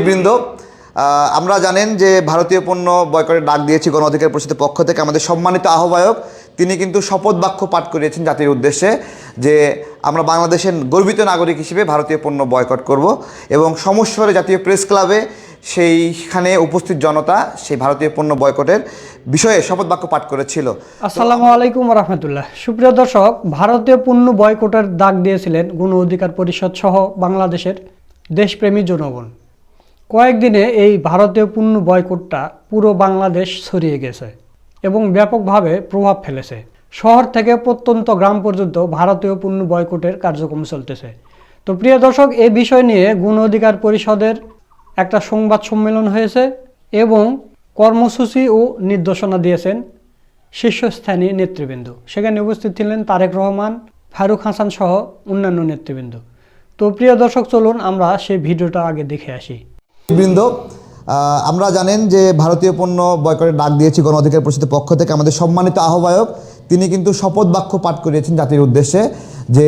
বৃন্দ, আমরা জানেন যে ভারতীয় পণ্য বয়কটের ডাক দিয়েছি গণ অধিকার পরিষদের পক্ষ থেকে। আমাদের সম্মানিত আহ্বায়ক তিনি কিন্তু শপথ বাক্য পাঠ করিয়েছেন জাতির উদ্দেশ্যে যে আমরা বাংলাদেশের গর্বিত নাগরিক হিসেবে ভারতীয় পণ্য বয়কট করব এবং সমস্বরে জাতীয় প্রেস ক্লাবে সেইখানে উপস্থিত জনতা সেই ভারতীয় পণ্য বয়কটের বিষয়ে শপথ বাক্য পাঠ করেছিল। আসসালামু আলাইকুম রহমতুল্লাহ। সুপ্রিয় দর্শক, ভারতীয় পণ্য বয়কটের ডাক দিয়েছিলেন গণ অধিকার পরিষদ সহ বাংলাদেশের দেশপ্রেমী জনগণ। কয়েকদিনে এই ভারতীয় পণ্য বয়কটটা পুরো বাংলাদেশ ছড়িয়ে গেছে এবং ব্যাপকভাবে প্রভাব ফেলেছে। শহর থেকে প্রত্যন্ত গ্রাম পর্যন্ত ভারতীয় পণ্য বয়কটের কার্যক্রম চলতেছে। তো প্রিয় দর্শক, এই বিষয় নিয়ে গণ অধিকার পরিষদের একটা সংবাদ সম্মেলন হয়েছে এবং কর্মসূচি ও নির্দেশনা দিয়েছেন শীর্ষস্থানীয় নেতৃবৃন্দ। সেখানে উপস্থিত ছিলেন তারেক রহমান, ফারুক হাসান সহ অন্যান্য নেতৃবৃন্দ। তো প্রিয় দর্শক, চলুন আমরা সেই ভিডিওটা আগে দেখে আসি। বৃন্দ, আমরা জানেন যে ভারতীয় পণ্য বয়কটের ডাক দিয়েছি গণ অধিকার পরিষদের পক্ষ থেকে। আমাদের সম্মানিত আহ্বায়ক তিনি কিন্তু শপথ বাক্য পাঠ করিয়েছেন জাতির উদ্দেশ্যে যে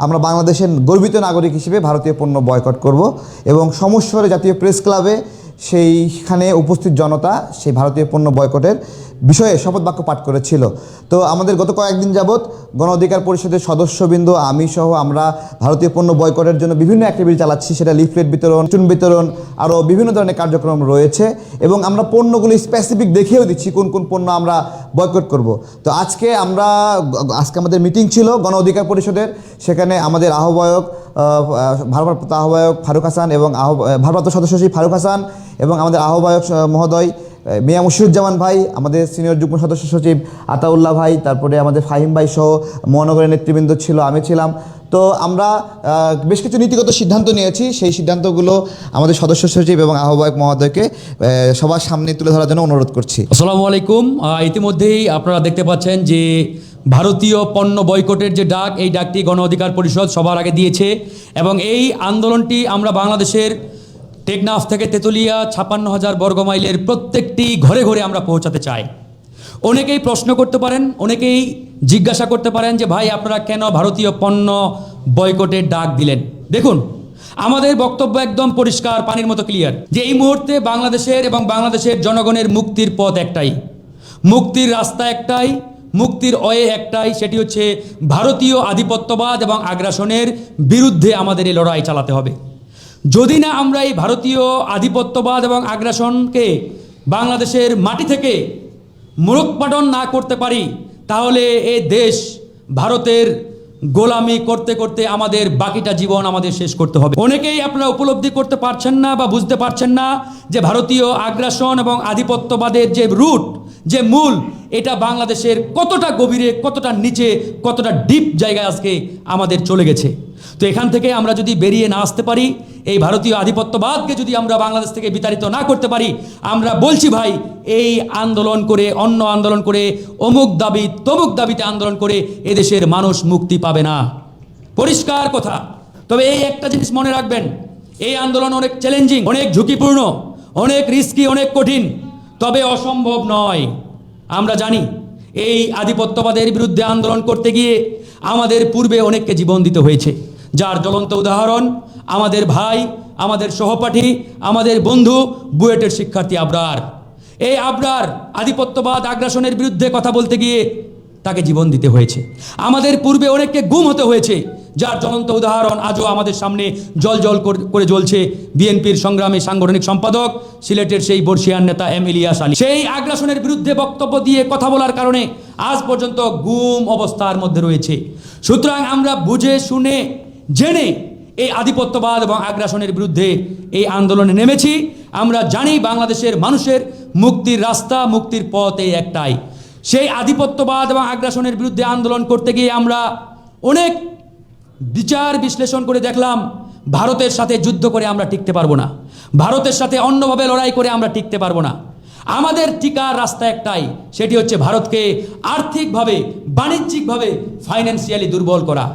আমরা বাংলাদেশের গর্বিত নাগরিক হিসেবে ভারতীয় পণ্য বয়কট করব এবং সমস্বরে জাতীয় প্রেস ক্লাবে সেইখানে উপস্থিত জনতা সেই ভারতীয় পণ্য বয়কটের বিষয়ে শপথ বাক্য পাঠ করেছিল। তো আমাদের গত কয়েকদিন যাবৎ গণ অধিকার পরিষদের সদস্যবৃন্দ, আমি সহ আমরা ভারতীয় পণ্য বয়কটের জন্য বিভিন্ন অ্যাক্টিভিটি চালাচ্ছি। সেটা লিফলেট বিতরণ, চুন বিতরণ, আরও বিভিন্ন ধরনের কার্যক্রম রয়েছে এবং আমরা পণ্যগুলি স্পেসিফিক দেখিয়েও দিচ্ছি কোন কোন পণ্য আমরা বয়কট করব। তো আজকে আমাদের মিটিং ছিল গণ অধিকার পরিষদের। সেখানে আমাদের আহ্বায়ক ভারপ্রাপ্ত আহ্বায়ক ফারুক হাসান এবং ভারপ্রাপ্ত সদস্য সচিব ফারুক হাসান এবং আমাদের আহ্বায়ক মহোদয় মিয়া মুশিরুজ্জামান ভাই, আমাদের সিনিয়র যুগ্ম সদস্য সচিব আতাউল্লাহ ভাই, তারপরে আমাদের ফাহিম ভাই সহ মহানগরের নেতৃবৃন্দ ছিল, আমি ছিলাম। তো আমরা বেশ কিছু নীতিগত সিদ্ধান্ত নিয়েছি। সেই সিদ্ধান্তগুলো আমাদের সদস্য সচিব এবং আহ্বায়ক মহোদয়কে সবার সামনে তুলে ধরার জন্য অনুরোধ করছি। আসসালামু আলাইকুম। ইতিমধ্যেই আপনারা দেখতে পাচ্ছেন যে ভারতীয় পণ্য বয়কটের যে ডাক, এই ডাকটি গণ অধিকার পরিষদ সবার আগে দিয়েছে এবং এই আন্দোলনটি আমরা বাংলাদেশের টেকনাফ থেকে তেতুলিয়া 56,000 বর্গমাইলের প্রত্যেকটি ঘরে ঘরে আমরা পৌঁছাতে চাই। অনেকেই প্রশ্ন করতে পারেন, অনেকেই জিজ্ঞাসা করতে পারেন যে ভাই আপনারা কেন ভারতীয় পণ্য বয়কটের ডাক দিলেন। দেখুন, আমাদের বক্তব্য একদম পরিষ্কার, পানির মতো ক্লিয়ার, যে এই মুহূর্তে বাংলাদেশের এবং বাংলাদেশের জনগণের মুক্তির পথ একটাই, মুক্তির রাস্তা একটাই, মুক্তির ওয়ে একটাই, সেটি হচ্ছে ভারতীয় আধিপত্যবাদ এবং আগ্রাসনের বিরুদ্ধে আমাদের এই লড়াই চালাতে হবে। যদি না আমরা এই ভারতীয় আধিপত্যবাদ এবং আগ্রাসনকে বাংলাদেশের মাটি থেকে মূলোৎপাটন না করতে পারি, তাহলে এই দেশ ভারতের গোলামি করতে করতে আমাদের বাকিটা জীবন আমাদের শেষ করতে হবে। অনেকেই আপনারা উপলব্ধি করতে পারছেন না বা বুঝতে পারছেন না যে ভারতীয় আগ্রাসন এবং আধিপত্যবাদের যে রুট, যে মূল, এটা বাংলাদেশের কতটা গভীরে, কতটা নিচে, কতটা ডিপ জায়গায় আজকে আমাদের চলে গেছে। তো এখান থেকে আমরা যদি বেরিয়ে না আসতে পারি, এই ভারতীয় আধিপত্যবাদকে যদি আমরা বাংলাদেশ থেকে বিতাড়িত না করতে পারি, আমরা বলছি ভাই, এই আন্দোলন করে, অন্য আন্দোলন করে, অমুক দাবি তমুক দাবিতে আন্দোলন করে এদেশের মানুষ মুক্তি পাবে না। পরিষ্কার কথা। তবে এই একটা জিনিস মনে রাখবেন, এই আন্দোলন অনেক চ্যালেঞ্জিং, অনেক ঝুঁকিপূর্ণ, অনেক রিস্কি, অনেক কঠিন, তবে অসম্ভব নয়। আমরা জানি এই আধিপত্যবাদের বিরুদ্ধে আন্দোলন করতে গিয়ে আমাদের পূর্বে অনেককে জীবন দিতে হয়েছে, যার জ্বলন্ত উদাহরণ আমাদের ভাই, আমাদের সহপাঠী, আমাদের বন্ধু, বুয়েটের শিক্ষার্থী আবরার। এই আবরার আধিপত্যবাদ আগ্রাসনের বিরুদ্ধে কথা বলতে গিয়ে তাকে জীবন দিতে হয়েছে। আমাদের পূর্বে অনেককে গুম হতে হয়েছে, যার জ্বলন্ত উদাহরণ আজও আমাদের সামনে জল জল করে জ্বলছে বিএনপির সংগ্রামী সাংগঠনিক সম্পাদক, সিলেটের সেই বর্ষিয়ান নেতা এম ইলিয়াস আলী। সেই আগ্রাসনের বিরুদ্ধে বক্তব্য দিয়ে কথা বলার কারণে আজ পর্যন্ত গুম অবস্থার মধ্যে রয়েছে। সুতরাং আমরা বুঝে শুনে জেনে এই আধিপত্যবাদ এবং আগ্রাসনের বিরুদ্ধে এই আন্দোলনে নেমেছি। আমরা জানি বাংলাদেশের মানুষের মুক্তির রাস্তা, মুক্তির পথ এই একটাই। সেই আধিপত্যবাদ এবং আগ্রাসনের বিরুদ্ধে আন্দোলন করতে গিয়ে আমরা অনেক বিচার বিশ্লেষণ করে দেখলাম, ভারতের সাথে যুদ্ধ করে আমরা টিকতে পারবো না, ভারতের সাথে অন্যভাবে লড়াই করে আমরা টিকতে পারবো না। আমাদের টিকার রাস্তা একটাই, সেটি হচ্ছে ভারতকে আর্থিকভাবে, বাণিজ্যিকভাবে, ফাইন্যান্সিয়ালি দুর্বল করা।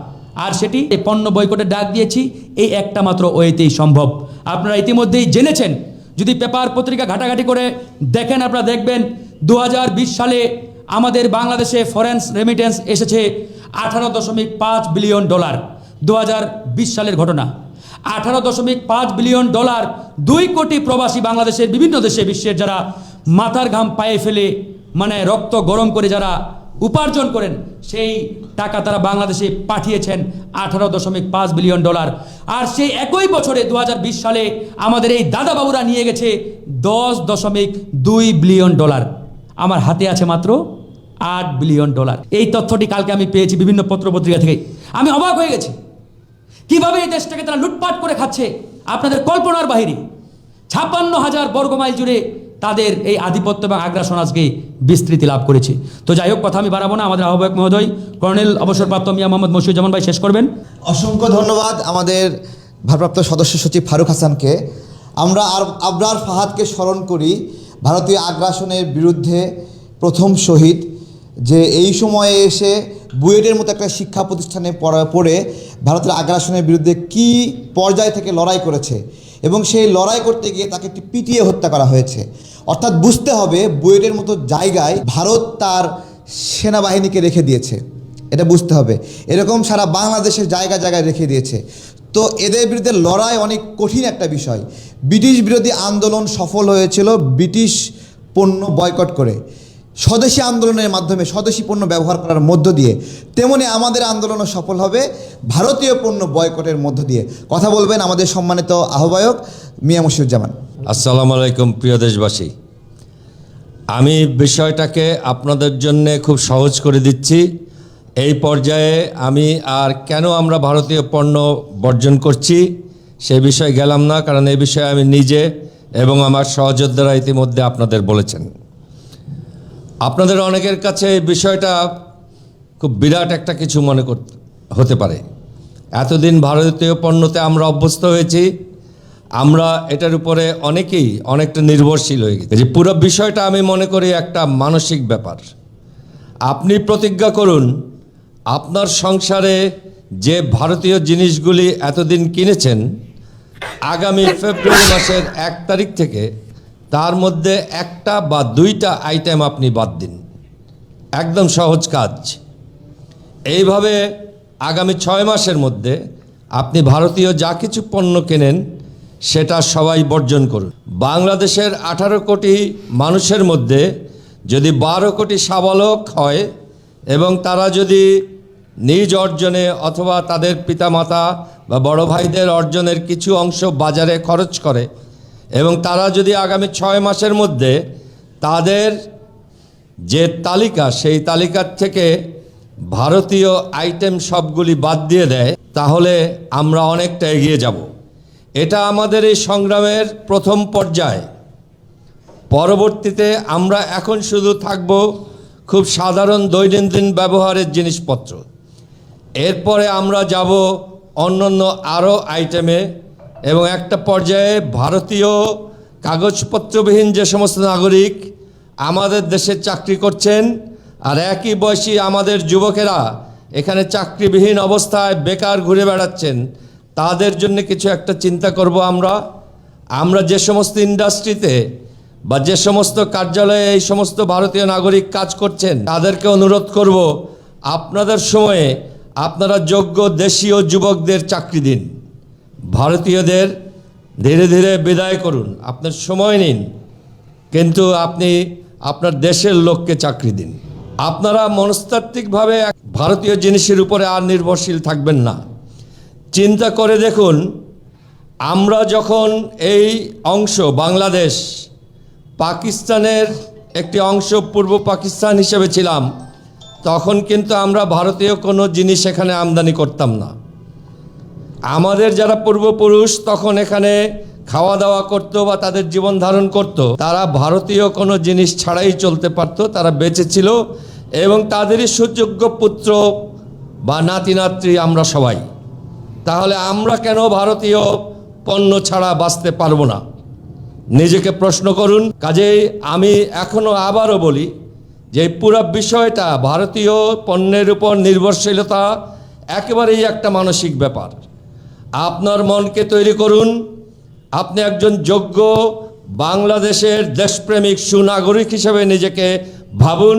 আর সেটি পণ্য বয়কটের ডাক দিয়েছি, এই একটা মাত্র ওয়েতেই সম্ভব। আপনারা ইতিমধ্যেই জেনেছেন, যদি পেপার পত্রিকা ঘাটাঘাটি করে দেখেন আপনারা দেখবেন 2020 সালে আমাদের বাংলাদেশে ফরেন রেমিটেন্স এসেছে $18.5 বিলিয়ন। 2020 সালের ঘটনা। 18.5 বিলিয়ন ডলার, 2 কোটি প্রবাসী বাংলাদেশের বিভিন্ন দেশে বিশ্বের যারা মাথার ঘাম পায়ে ফেলে মানে রক্ত গরম করে যারা উপার্জন করেন, সেই টাকা তারা বাংলাদেশে পাঠিয়েছেন 18.5 বিলিয়ন ডলার। আর সেই একই বছরে 2020 সালে আমাদের এই দাদাবাবুরা নিয়ে গেছে 10.2 বিলিয়ন ডলার। আমার হাতে আছে মাত্র 8 বিলিয়ন ডলার। এই তথ্যটি কালকে আমি পেয়েছি বিভিন্ন পত্রপত্রিকা থেকে। আমি অবাক হয়ে গেছি কিভাবে এই দেশটাকে তারা লুটপাট করে খাচ্ছে, আপনাদের কল্পনার বাহিরে। 56,000 বর্গমাইল জুড়ে তাদের এই আধিপত্য এবং আগ্রাসন আজকে বিস্তৃতি লাভ করেছে। তো যাই হোক, কথা আমি বাড়াবো না, আমাদের আহ্বায়ক মহোদয় কর্নেল অবসরপ্রাপ্ত মিয়া মোহাম্মদ মশিউজ্জামান ভাই শেষ করবেন। অসংখ্য ধন্যবাদ আমাদের ভারপ্রাপ্ত সদস্য সচিব ফারুক হাসানকে। আমরা আবরার ফাহাদকে স্মরণ করি, ভারতীয় আগ্রাসনের বিরুদ্ধে প্রথম শহীদ, যে এই সময়ে এসে বুয়েটের মতো একটা শিক্ষা প্রতিষ্ঠানে পড়ে ভারতের আগ্রাসনের বিরুদ্ধে কি পর্যায় থেকে লড়াই করেছে, এবং সেই লড়াই করতে গিয়ে তাকে পিটিয়ে হত্যা করা হয়েছে। অর্থাৎ বুঝতে হবে বুয়েটের মতো জায়গায় ভারত তার সেনাবাহিনীকে রেখে দিয়েছে, এটা বুঝতে হবে। এরকম সারা বাংলাদেশের জায়গায় জায়গায় রেখে দিয়েছে। তো এদের বিরুদ্ধে লড়াই অনেক কঠিন একটা বিষয়। ব্রিটিশ বিরোধী আন্দোলন সফল হয়েছিল ব্রিটিশ পণ্য বয়কট করে, স্বদেশি আন্দোলনের মাধ্যমে, স্বদেশি পণ্য ব্যবহার করার মধ্য দিয়ে। তেমনি আমাদের আন্দোলনও সফল হবে ভারতীয় পণ্য বয়কটের মধ্য দিয়ে। কথা বলবেন আমাদের সম্মানিত আহ্বায়ক মিয়া মশিউজ্জামান। আসসালামু আলাইকুম প্রিয় দেশবাসী, আমি বিষয়টাকে আপনাদের জন্য খুব সহজ করে দিচ্ছি। এই পর্যায়ে আমি আর কেন আমরা ভারতীয় পণ্য বর্জন করছি সে বিষয়ে গেলাম না, কারণ এই বিষয়ে আমি নিজে এবং আমার সহযোদ্ধারা ইতিমধ্যে আপনাদের বলেছেন। আপনাদের অনেকের কাছে এই বিষয়টা খুব বিরাট একটা কিছু মনে হতে পারে। এতদিন ভারতীয় পণ্যতে আমরা অভ্যস্ত হয়েছি, আমরা এটার উপরে অনেকেই অনেকটা নির্ভরশীল হয়ে গেছে। যে পুরো বিষয়টা আমি মনে করি একটা মানসিক ব্যাপার। আপনি প্রতিজ্ঞা করুন আপনার সংসারে যে ভারতীয় জিনিসগুলি এতদিন কিনেছেন, আগামী ফেব্রুয়ারি মাসের 1 তারিখ থেকে তার মধ্যে 1টা বা 2টা আইটেম আপনি বাদ দিন। একদম সহজ কাজ। এইভাবে আগামী 6 মাসের মধ্যে আপনি ভারতীয় যা কিছু পণ্য কেনেন সেটা সবাই বর্জন করুন। বাংলাদেশের 18 কোটি মানুষের মধ্যে যদি 12 কোটি সাবালক হয় এবং তারা যদি নিজ অর্জনে অথবা তাদের পিতামাতা বা বড় ভাইদের অর্জনের কিছু অংশ বাজারে খরচ করে এবং তারা যদি আগামী 6 মাসের মধ্যে তাদের যে তালিকা সেই তালিকার থেকে ভারতীয় আইটেম সবগুলি বাদ দিয়ে দেয়, তাহলে আমরা অনেকটা এগিয়ে যাব। এটা আমাদের এই সংগ্রামের প্রথম পর্যায়। পরবর্তীতে আমরা এখন শুধু থাকব খুব সাধারণ দৈনন্দিন ব্যবহারের জিনিসপত্র। এরপরে আমরা যাব অন্যান্য আরও আইটেমে, এবং একটা পর্যায়ে ভারতীয় কাগজপত্রবিহীন যে সমস্ত নাগরিক আমাদের দেশে চাকরি করছেন আর একই বয়সী আমাদের যুবকেরা এখানে চাকরিবিহীন অবস্থায় বেকার ঘুরে বেড়াচ্ছেন, তাদের জন্য কিছু একটা চিন্তা করব। আমরা যে সমস্ত ইন্ডাস্ট্রিতে বা যে সমস্ত কার্যালয়ে এই সমস্ত ভারতীয় নাগরিক কাজ করছেন তাদেরকে অনুরোধ করব, আপনাদের সময়ে আপনারা যোগ্য দেশীয় যুবকদের চাকরি দিন। ভারতীয়দের ধীরে ধীরে বিদায় করুন, আপনার সময় নিন, কিন্তু আপনি আপনার দেশের লোককে চাকরি দিন। আপনারা মনস্তাত্ত্বিকভাবে ভারতীয় জিনিসের উপরে আর নির্ভরশীল থাকবেন না। চিন্তা করে দেখুন, আমরা যখন এই অংশ বাংলাদেশ পাকিস্তানের একটি অংশ পূর্ব পাকিস্তান হিসেবে ছিলাম, তখন কিন্তু আমরা ভারতীয় কোনো জিনিস এখানে আমদানি করতাম না। আমাদের যারা পূর্বপুরুষ তখন এখানে খাওয়া দাওয়া করতো বা তাদের জীবন ধারণ করতো, তারা ভারতীয় কোনো জিনিস ছাড়াই চলতে পারতো, তারা বেঁচে ছিল এবং তাদেরই সুযোগ্য পুত্র বা নাতি নাতৃ আমরা সবাই। তাহলে আমরা কেন ভারতীয় পণ্য ছাড়া বাঁচতে পারবো না? নিজেকে প্রশ্ন করুন। কাজেই আমি এখনও আবারও বলি যে পুরো বিষয়টা ভারতীয় পণ্যের উপর নির্ভরশীলতা একেবারেই একটা মানসিক ব্যাপার। আপনার মনকে তৈরি করুন, আপনি একজন যোগ্য বাংলাদেশের দেশপ্রেমিক সুনাগরিক হিসেবে নিজেকে ভাবুন।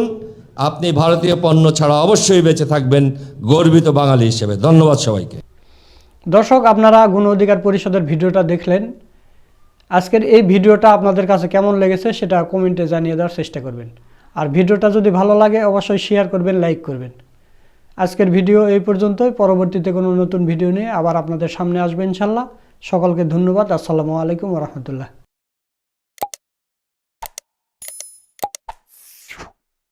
আপনি ভারতীয় পণ্য ছাড়া অবশ্যই বেঁচে থাকবেন গর্বিত বাঙালি হিসেবে। ধন্যবাদ সবাইকে। দর্শক, আপনারা গণ অধিকার পরিষদের ভিডিওটা দেখলেন। আজকের এই ভিডিওটা আপনাদের কাছে কেমন লেগেছে সেটা কমেন্টে জানিয়ে দেওয়ার চেষ্টা করবেন। আর ভিডিওটা যদি ভালো লাগে অবশ্যই শেয়ার করবেন, লাইক করবেন। আজকের ভিডিও এই পর্যন্তই। পরবর্তীতে কোনো নতুন ভিডিও নিয়ে আবার আপনাদের সামনে আসবে ইনশাল্লাহ। সকলকে ধন্যবাদ। আসসালামু আলাইকুম ওয়া রাহমাতুল্লাহ।